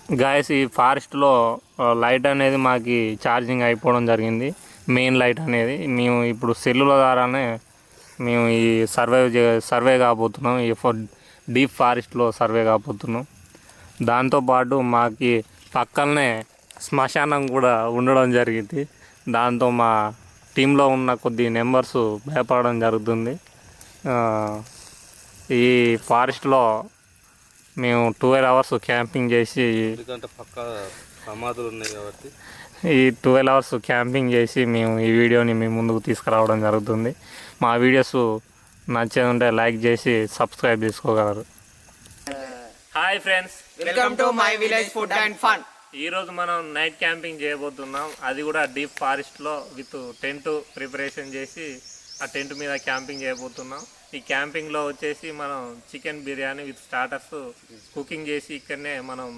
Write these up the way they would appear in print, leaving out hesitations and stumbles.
Guys ఈ ఫారెస్ట్లో light అనేది మాకు ఛార్జింగ్ అయిపోవడం జరిగింది. మెయిన్ లైట్ అనేది మేము ఇప్పుడు సెల్లుల ద్వారానే మేము ఈ సర్వే కాబోతున్నాం. ఈ డీప్ ఫారెస్ట్లో సర్వే కాబోతున్నాం. దాంతోపాటు మాకు పక్కనే శ్మశానం కూడా ఉండడం జరిగింది. దాంతో మా టీంలో ఉన్న కొద్ది మెంబర్స్ భయపడడం జరుగుతుంది. ఈ ఫారెస్ట్లో మేము 12 అవర్స్ క్యాంపింగ్ చేసి పక్క సమాధులు ఉన్నాయి కాబట్టి ఈ 12 అవర్స్ క్యాంపింగ్ చేసి మేము ఈ వీడియోని మీ ముందుకు తీసుకురావడం జరుగుతుంది. మా వీడియోస్ నచ్చేది ఉంటే లైక్ చేసి సబ్స్క్రైబ్ చేసుకోగలరు. Hi friends, welcome to my village food and fun. ఈరోజు మనం నైట్ క్యాంపింగ్ చేయబోతున్నాం. అది కూడా డీప్ ఫారెస్ట్లో విత్ టెంట్ ప్రిపరేషన్ చేసి ఆ టెంట్ మీద క్యాంపింగ్ చేయబోతున్నాం. ఈ క్యాంపింగ్లో వచ్చేసి మనం chicken biryani with starters cooking చేసి ఇక్కడనే మనం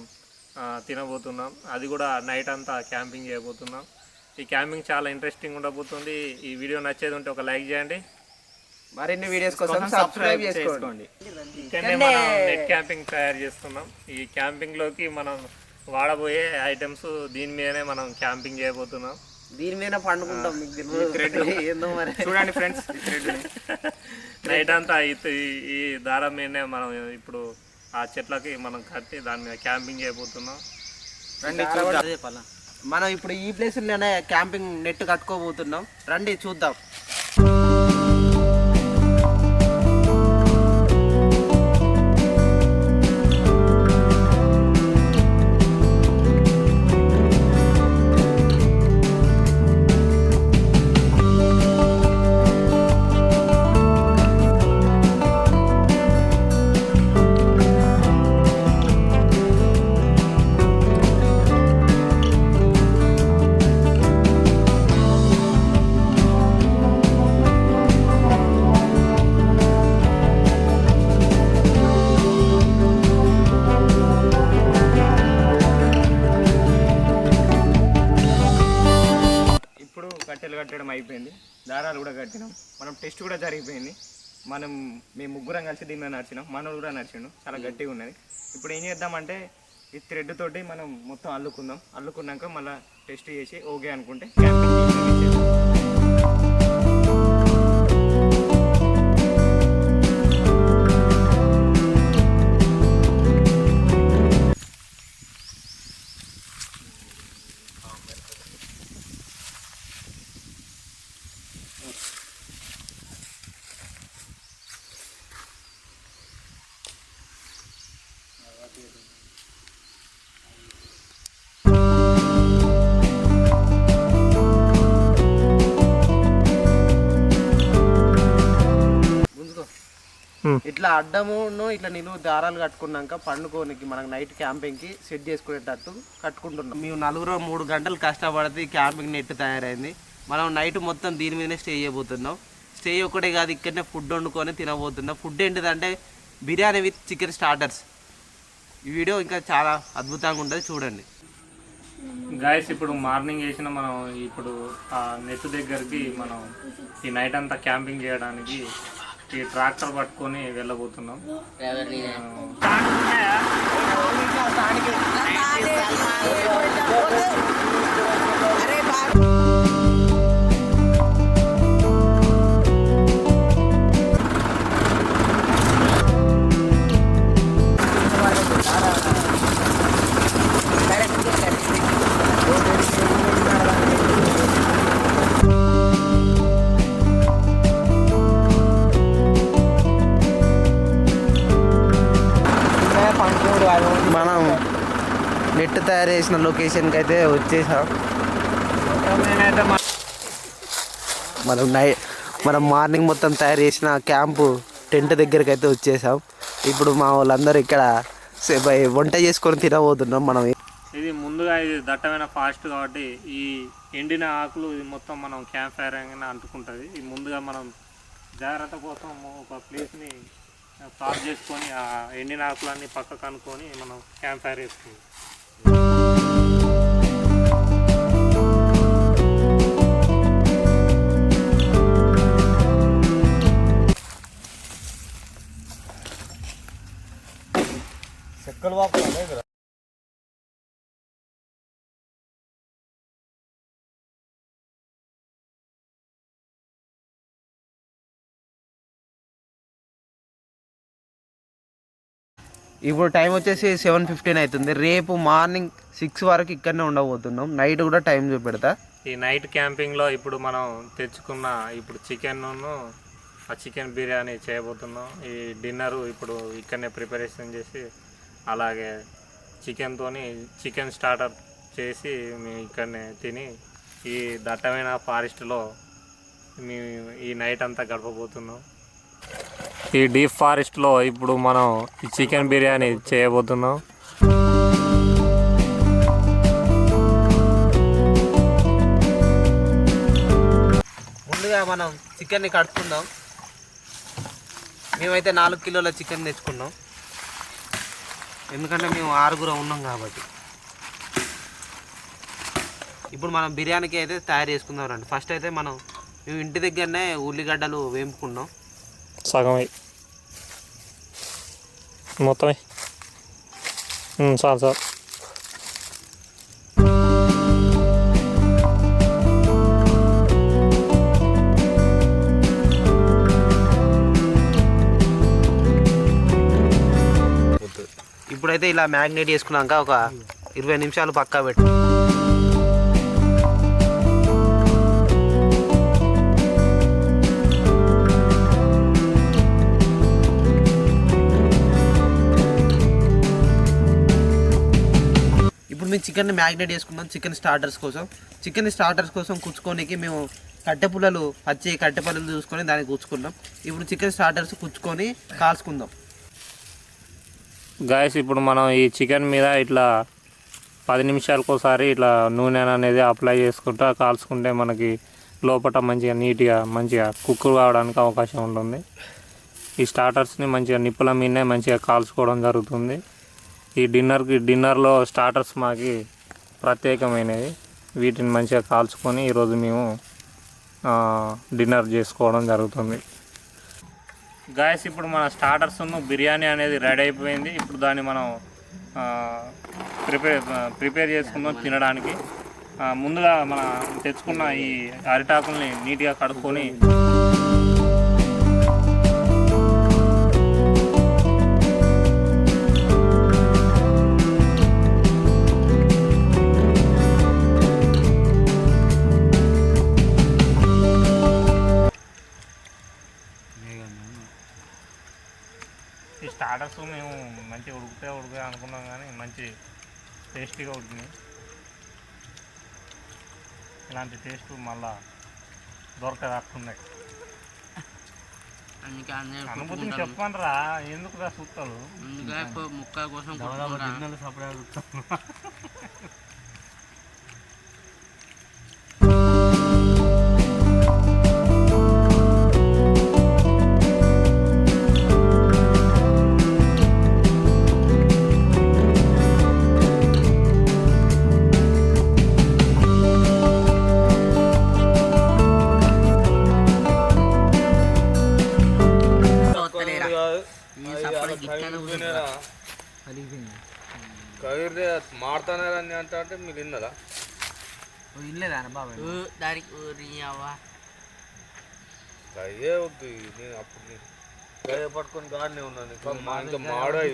తినబోతున్నాం. అది కూడా నైట్ అంతా క్యాంపింగ్ చేయబోతున్నాం. ఈ క్యాంపింగ్ చాలా ఇంట్రెస్టింగ్ ఉండబోతుంది. ఈ వీడియో నచ్చేది ఉంటే ఒక లైక్ చేయండి. మరిన్ని వీడియోస్ కోసం సబ్స్క్రైబ్ చేసుకోండి. ఇక్కడనే మనం నెట్ క్యాంపింగ్ తయారు చేస్తున్నాం. ఈ క్యాంపింగ్లోకి మనం వాడబోయే ఐటమ్స్ దీని మీదనే మనం క్యాంపింగ్ చేయబోతున్నాం. దీని మీద పండుకుంటాం. ఏందో మరి చూడండి ఫ్రెండ్స్, నైట్ అంతా ఈ దారం మీదనే మనం ఇప్పుడు ఆ చెట్లకి మనం కట్టి దాని మీద క్యాంపింగ్ చేయబోతున్నాం. మనం ఇప్పుడు ఈ ప్లేస్ లోనే క్యాంపింగ్ నెట్ కట్టుకోబోతున్నాం. రండి చూద్దాం. కట్టెలు కట్టడం అయిపోయింది, దారాలు కూడా కట్టినాం, మనం టెస్ట్ కూడా జరిగిపోయింది. మేము ముగ్గురం కలిసి దీని మీద నడిచినాం. మనోడు కూడా నడిచిండు, చాలా గట్టిగా ఉన్నది. ఇప్పుడు ఏం చేద్దామంటే ఈ థ్రెడ్ తోటి మనం మొత్తం అల్లుకుందాం. అల్లుకున్నాక మళ్ళీ టెస్ట్ చేసి ఓకే అనుకుంటే క్యాంపింగ్ ఇట్లా అడ్డమును ఇట్లా నిలువు దారాలు కట్టుకున్నాక పండుకోనికి మనకు నైట్ క్యాంపింగ్కి సెట్ చేసుకునేటట్టు కట్టుకుంటున్నాం. మేము 3 గంటలు కష్టపడితే ఈ క్యాంపింగ్ నెట్ తయారైంది. మనం నైట్ మొత్తం దీని మీదనే స్టే చేయబోతున్నాం. స్టే ఒక్కటే కాదు, ఇక్కడనే ఫుడ్ వండుకొని తినబోతున్నాం. ఫుడ్ ఏంటిదంటే బిర్యానీ విత్ చికెన్ స్టార్టర్స్. ఈ వీడియో ఇంకా చాలా అద్భుతంగా ఉంటుంది, చూడండి. గాయస్ ఇప్పుడు మార్నింగ్ చేసిన మనం ఇప్పుడు ఆ నెట్ దగ్గరికి మనం ఈ నైట్ అంతా క్యాంపింగ్ చేయడానికి ఈ ట్రాక్టర్ పట్టుకొని వెళ్ళబోతున్నాం. మనం నెట్ తయారు చేసిన లొకేషన్కి అయితే వచ్చేసాం. మనం మార్నింగ్ మొత్తం తయారు చేసిన క్యాంపు టెంట్ దగ్గరికి అయితే వచ్చేసాం. ఇప్పుడు మా వాళ్ళందరూ ఇక్కడ వంట చేసుకొని తినబోతున్నాం. మనం ఇది ముందుగా ఇది దట్టమైన ఫాస్ట్ కాబట్టి ఈ ఎండిన ఆకులు ఇది మొత్తం మనం క్యాంప్ ఫైర్ అంటుకుంటుంది. ఇది ముందుగా మనం జాగ్రత్త కోసం ఒక ప్లేస్ని సాఫ్ చేసుకొని ఆ ఎండిన ఆకులన్నీ పక్కకు అనుకొని మనం క్యాంప్ ఫైర్ వేసుకుంటాం. చెక్కలు వాపరా ఇప్పుడు టైం వచ్చేసి 7:15 అవుతుంది. రేపు మార్నింగ్ 6 వరకు ఇక్కడనే ఉండబోతున్నాం. నైట్ కూడా టైం చూపెడతా. ఈ నైట్ క్యాంపింగ్లో ఇప్పుడు మనం తెచ్చుకున్న ఇప్పుడు ఆ చికెన్ బిర్యానీ చేయబోతున్నాం. ఈ డిన్నరు ఇప్పుడు ఇక్కడనే ప్రిపరేషన్ చేసి అలాగే చికెన్ స్టార్టర్ చేసి మేము ఇక్కడనే తిని ఈ దట్టమైన ఫారెస్ట్లో మేము ఈ నైట్ అంతా గడపబోతున్నాం. ఈ డీప్ ఫారెస్ట్లో ఇప్పుడు మనం ఈ చికెన్ బిర్యానీ చేయబోతున్నాం. ముందుగా మనం చికెన్ని కడుక్కుందాం. మేమైతే 4 కిలోల చికెన్ తెచ్చుకున్నాం, ఎందుకంటే మేము 6 ఉన్నాం కాబట్టి. ఇప్పుడు మనం బిర్యానీకి అయితే తయారు చేసుకుందాం రండి. ఫస్ట్ అయితే మేము ఇంటి దగ్గరనే ఉల్లిగడ్డలు వేపుకున్నాం. సగం మొత్తం చాలు సార్. ఇప్పుడైతే ఇలా మ్యాగ్నేట్ చేసుకున్నాక ఒక 20 నిమిషాలు పక్కా పెట్టు. ఇప్పుడు మేము చికెన్ని మ్యాగ్నేట్ చేసుకున్నాం. చికెన్ స్టార్టర్స్ కోసం కుచ్చుకోనికి మేము పచ్చి కట్టెపుల్లలు చూసుకొని దానికి కుచ్చుకున్నాం. ఇప్పుడు చికెన్ స్టార్టర్స్ కుచ్చుకొని కాల్చుకుందాం. గాయస్ ఇప్పుడు మనం ఈ చికెన్ మీద ఇట్లా 10 నిమిషాలకోసారి ఇట్లా నూనె అనేది అప్లై చేసుకుంటా కాల్చుకుంటే మనకి లోపల మంచిగా కుక్ కావడానికి అవకాశం ఉంటుంది. ఈ స్టార్టర్స్ని మంచిగా నిప్పుల మీదనే మంచిగా కాల్చుకోవడం జరుగుతుంది. ఈ డిన్నర్లో స్టార్టర్స్ మాకి ప్రత్యేకమైనవి. వీటిని మంచిగా కాల్చుకొని ఈరోజు మేము డిన్నర్ చేసుకోవడం జరుగుతుంది. గాయస్ ఇప్పుడు మన స్టార్టర్స్ను బిర్యానీ అనేది రెడీ అయిపోయింది. ఇప్పుడు దాన్ని మనం ప్రిపేర్ చేసుకుందాం తినడానికి. ముందుగా మనం తెచ్చుకున్న ఈ అరిటాకుల్ని నీట్గా కడుక్కొని ఈ స్టార్టర్స్ మేము మంచిగా ఉడికితే అనుకున్నాం, కానీ మంచి టేస్టీగా ఉడికినాయి. ఇలాంటి టేస్ట్ మళ్ళా దొరకదాక్కున్నాయి. అనుభూతిని చెప్పండి రా, ఎందుకు రా చూస్తారు ముక్క కోసం మాడతానని అంటే మీరు విన్నదా? ఇల్లేదా బాబాయ్ దానికి అయ్యే వద్దు. నేను అప్పుడు గయ్య పట్టుకొని గాడినే ఉన్నాను. ఇంకా మాడాయి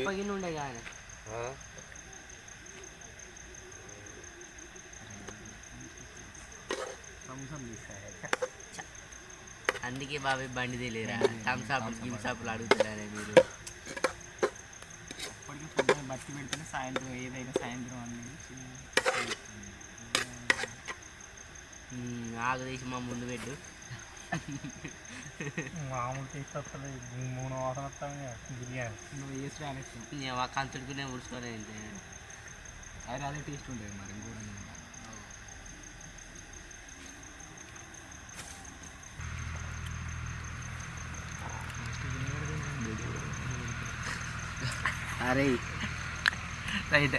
అందుకే బాబాయ్ బండి తెలియరా థమ్సాపులు గిమ్సాపులు అడుగుతారా మీరు? బట్టి పెడితేనే సాయంత్రం ఏదైనా సాయంత్రం అనేది ఆగు తీసి మా ముందు పెట్టు. మామూలు టేస్ట్ వస్తుంది. 3 వాసన వస్తాయి బిర్యానీ. నువ్వు వేస్ట్ అనేసి కంచుడుకునే ఉడుచుకోలేదు అంతే. అదే టేస్ట్ ఉంటుంది మరి ఇంకోటి. అరే రైట్.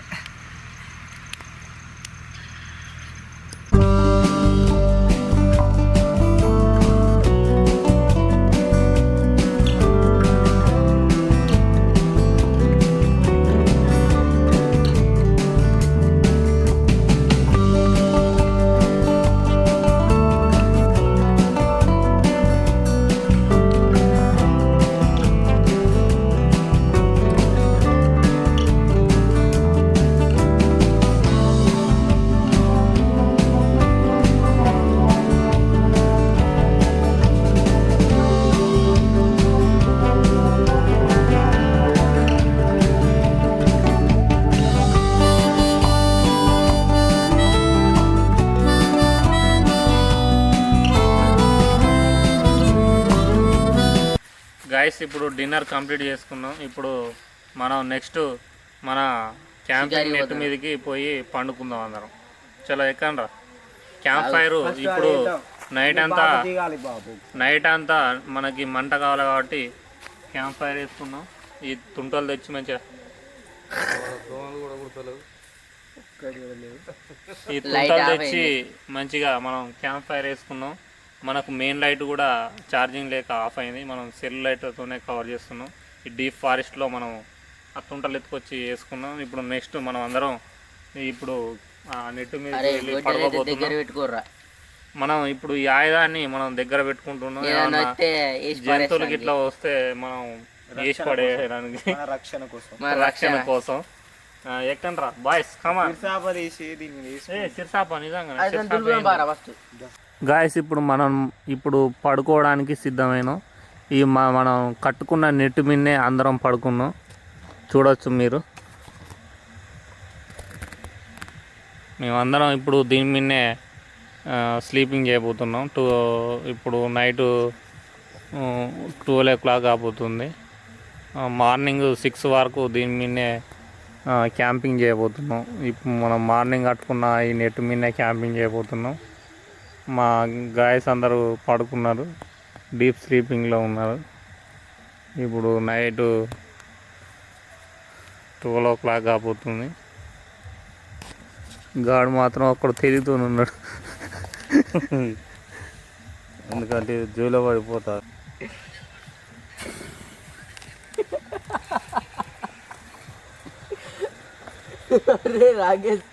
గాయస్ ఇప్పుడు డిన్నర్ కంప్లీట్ చేసుకున్నాం. ఇప్పుడు మనం నెక్స్ట్ మన క్యాంపింగ్ నెట్ మీదకి పోయి పండుకుందాం అందరం. చలో ఎక్కండ్రా. క్యాంప్ ఫైర్ ఇప్పుడు నైట్ అంతా మనకి మంట కావాలి కాబట్టి క్యాంప్ ఫైర్ వేసుకున్నాం. ఈ తుంటలు తెచ్చి మంచిగా ఈ తుంటలు తెచ్చి మంచిగా మనం క్యాంప్ ఫైర్ వేసుకున్నాం. మనకు మెయిన్ లైట్ కూడా ఛార్జింగ్ లేక ఆఫ్ అయింది. మనం సెల్ లైట్తోనే కవర్ చేస్తున్నాం. ఈ డీప్ ఫారెస్ట్లో మనం ఆ తుంటలు ఎత్తుకొచ్చి వేసుకున్నాం. ఇప్పుడు నెక్స్ట్ మనం అందరం ఇప్పుడు నెట్ మీద వెళ్ళి పడుకోబోతున్నాం. మనం ఇప్పుడు ఈ ఆయుధాన్ని మనం దగ్గర పెట్టుకుంటున్నాం. జంతువులకి ఇట్లా వస్తే మనం వేసి పడేయడానికి రక్షణ కోసం. ఎక్కండ్రా బాయ్స్ కమా. సిర్సాప నిజంగా గాయస్ ఇప్పుడు మనం పడుకోవడానికి సిద్ధమైనాం. ఈ మనం కట్టుకున్న నెట్ మీదనే అందరం పడుకున్నాం. చూడొచ్చు మీరు. మేమందరం ఇప్పుడు దీని మీదనే స్లీపింగ్ చేయబోతున్నాం. ఇప్పుడు నైటు 12 o'clock కాబోతుంది. మార్నింగ్ 6 వరకు దీని మీదనే క్యాంపింగ్ చేయబోతున్నాం. ఇప్పుడు మనం మార్నింగ్ కట్టుకున్న ఈ నెట్ మీదనే క్యాంపింగ్ చేయబోతున్నాం. మా గాయస్ అందరూ పడుకున్నారు, డీప్ స్లీపింగ్లో ఉన్నారు. ఇప్పుడు నైటు 12 o'clock కాబోతుంది. గాడు మాత్రం అక్కడ తిరుగుతూనున్నాడు. ఎందుకంటే జైల్లో పడిపోతారు. రాకేష్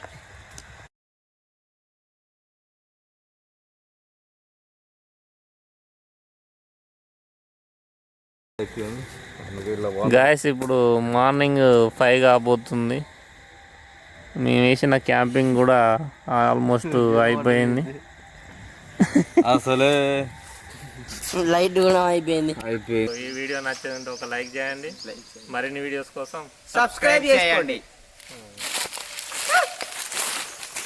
గాయస్ ఇప్పుడు మార్నింగ్ 5 కాబోతుంది. మేము వేసిన క్యాంపింగ్ కూడా ఆల్మోస్ట్ అయిపోయింది. అసలే లైట్ కూడా అయిపోయింది. ఈ వీడియో నచ్చేదంటే ఒక లైక్ చేయండి. మరిన్ని వీడియోస్ కోసం సబ్స్క్రైబ్ చేసుకోండి.